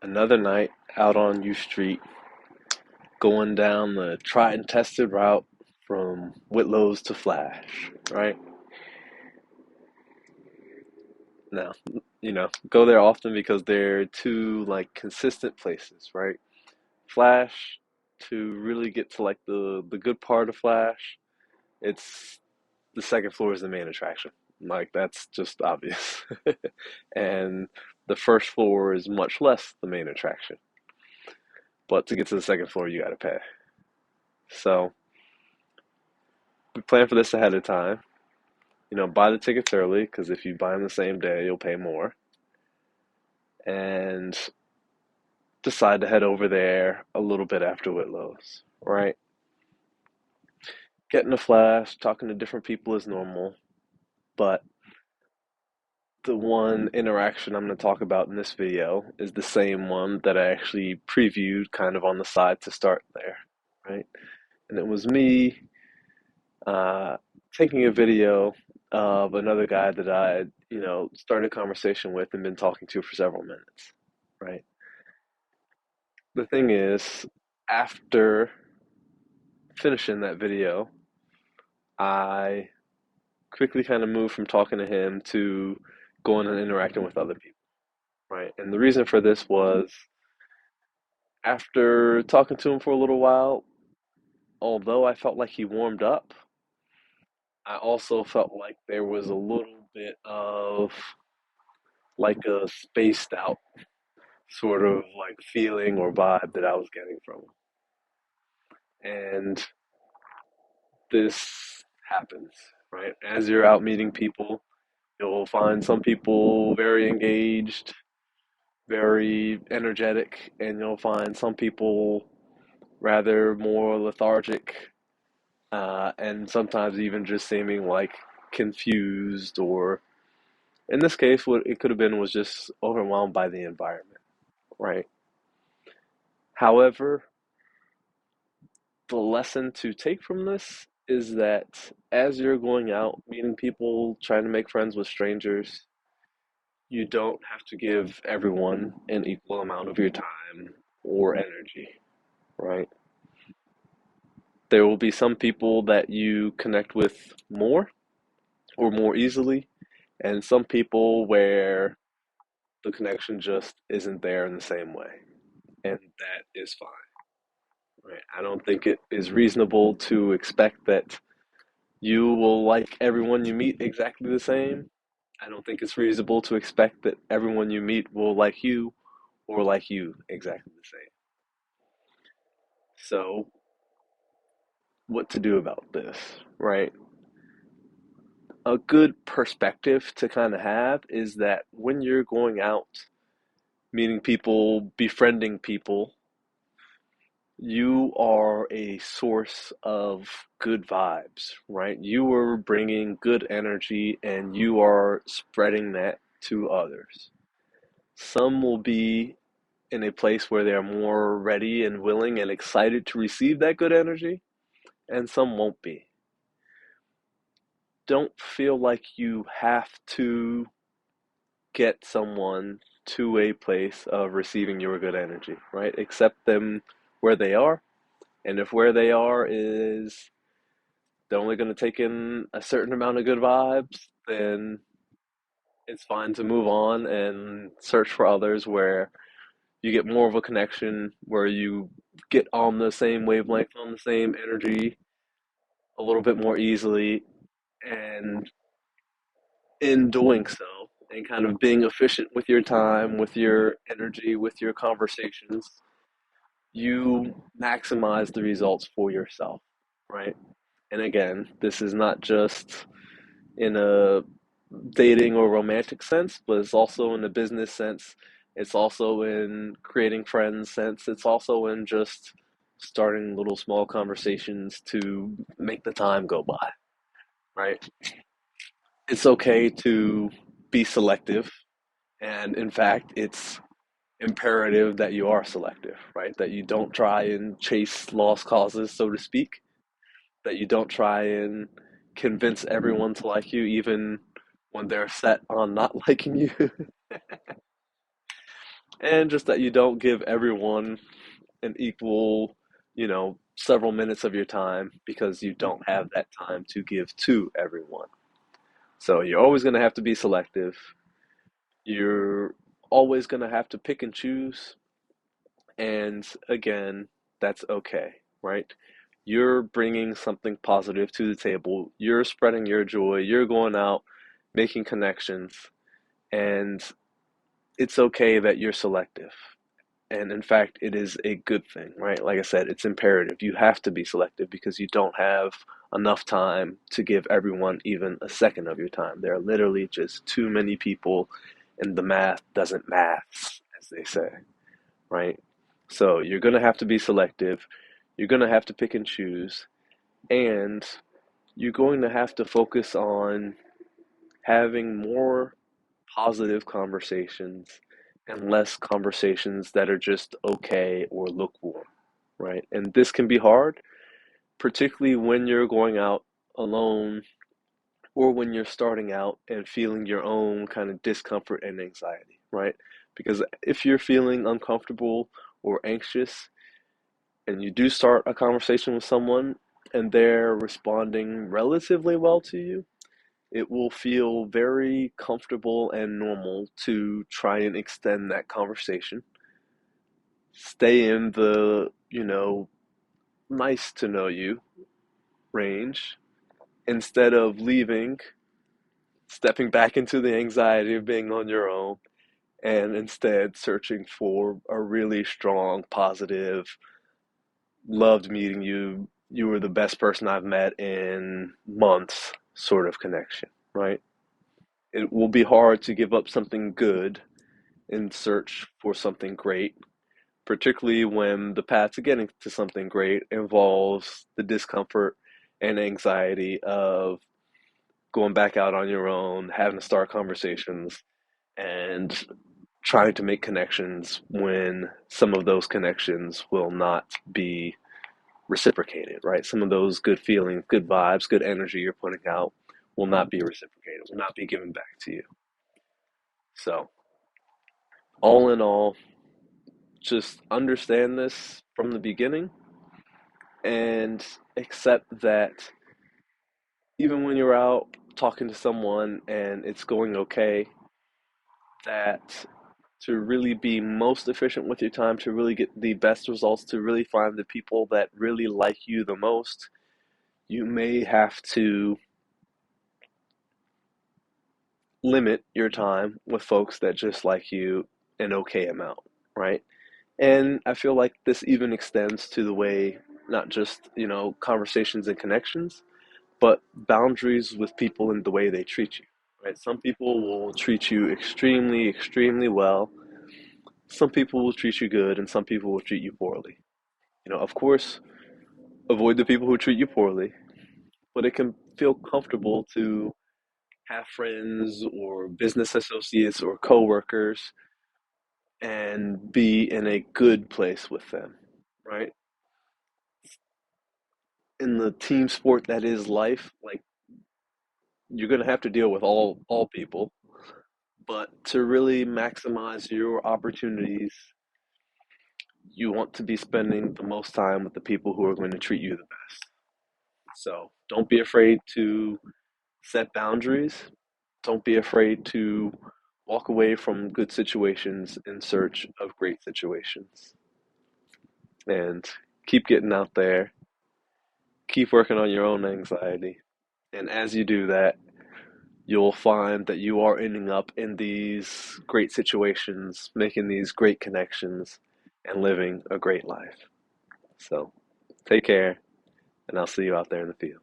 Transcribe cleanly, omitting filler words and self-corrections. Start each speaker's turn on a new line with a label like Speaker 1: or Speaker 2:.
Speaker 1: Another night out on U Street, going down the tried and tested route from Whitlow's to Flash, right? Now, go there often because they're two like consistent places, right? Flash, to really get to like the good part of Flash, it's the second floor is the main attraction. Like that's just obvious. And the first floor is much less the main attraction. But to get to the second floor, you got to pay. So we plan for this ahead of time. Buy the tickets early because if you buy them the same day, you'll pay more. And decide to head over there a little bit after Whitlow's, right? Getting a flash, talking to different people is normal, but the one interaction I'm going to talk about in this video is the same one that I actually previewed kind of on the side to start there, right? And it was me uh, taking a video of another guy that I, started a conversation with and been talking to for several minutes, right? The thing is, after finishing that video, I quickly kind of moved from talking to him to going and interacting with other people, right? And the reason for this was after talking to him for a little while, although I felt like he warmed up, I also felt like there was a little bit of like a spaced out sort of like feeling or vibe that I was getting from him. And this happens, right? As you're out meeting people, you'll find some people very engaged, very energetic, and you'll find some people rather more lethargic, and sometimes even just seeming like confused, or in this case, what it could have been was just overwhelmed by the environment, right? However, the lesson to take from this is that as you're going out, meeting people, trying to make friends with strangers, you don't have to give everyone an equal amount of your time or energy, right? There will be some people that you connect with more or more easily, and some people where the connection just isn't there in the same way. And that is fine, right? I don't think it is reasonable to expect that you will like everyone you meet exactly the same. I don't think it's reasonable to expect that everyone you meet will like you or like you exactly the same. So, what to do about this, right? A good perspective to kind of have is that when you're going out, meeting people, befriending people, you are a source of good vibes, right? You are bringing good energy and you are spreading that to others. Some will be in a place where they're more ready and willing and excited to receive that good energy, and some won't be. Don't feel like you have to get someone to a place of receiving your good energy, right? Accept them where they are. And if where they are is they're only going to take in a certain amount of good vibes, then it's fine to move on and search for others where you get more of a connection, where you get on the same wavelength, on the same energy a little bit more easily. And in doing so, and kind of being efficient with your time, with your energy, with your conversations, you maximize the results for yourself, right? And again, this is not just in a dating or romantic sense, but it's also in a business sense. It's also in creating friends sense. It's also in just starting little small conversations to make the time go by, right? It's okay to be selective. And in fact, it's imperative that you are selective, right? That you don't try and chase lost causes, so to speak. That you don't try and convince everyone to like you, even when they're set on not liking you. And just that you don't give everyone an equal, several minutes of your time because you don't have that time to give to everyone. So you're always going to have to be selective. You're always going to have to pick and choose. And again, that's okay, right? You're bringing something positive to the table. You're spreading your joy. You're going out, making connections. And it's okay that you're selective. And in fact, it is a good thing, right? Like I said, it's imperative. You have to be selective because you don't have enough time to give everyone even a second of your time. There are literally just too many people, and the math doesn't math, as they say, right? So you're going to have to be selective. You're going to have to pick and choose, and you're going to have to focus on having more positive conversations and less conversations that are just okay or lukewarm, right? And this can be hard, particularly when you're going out alone or when you're starting out and feeling your own kind of discomfort and anxiety, right? Because if you're feeling uncomfortable or anxious and you do start a conversation with someone and they're responding relatively well to you, it will feel very comfortable and normal to try and extend that conversation. Stay in the, nice to know you range instead of leaving, stepping back into the anxiety of being on your own, and instead searching for a really strong, positive, loved meeting you. You were the best person I've met in months sort of connection, right? It will be hard to give up something good in search for something great, particularly when the path to getting to something great involves the discomfort and anxiety of going back out on your own, having to start conversations, and trying to make connections when some of those connections will not be reciprocated, right? Some of those good feelings, good vibes, good energy you're putting out will not be reciprocated, will not be given back to you. So, all in all, just understand this from the beginning and accept that even when you're out talking to someone and it's going okay, that to really be most efficient with your time, to really get the best results, to really find the people that really like you the most, you may have to limit your time with folks that just like you an okay amount, right? And I feel like this even extends to the way, not just, conversations and connections, but boundaries with people and the way they treat you, right? Some people will treat you extremely, extremely well. Some people will treat you good, and some people will treat you poorly. Of course, avoid the people who treat you poorly, but it can feel comfortable to have friends or business associates or coworkers and be in a good place with them, right? In the team sport that is life, like you're gonna have to deal with all people, but to really maximize your opportunities, you want to be spending the most time with the people who are going to treat you the best. So don't be afraid to set boundaries. Don't be afraid to walk away from good situations in search of great situations. And keep getting out there, keep working on your own anxiety. And as you do that, you'll find that you are ending up in these great situations, making these great connections, and living a great life. So take care, and I'll see you out there in the field.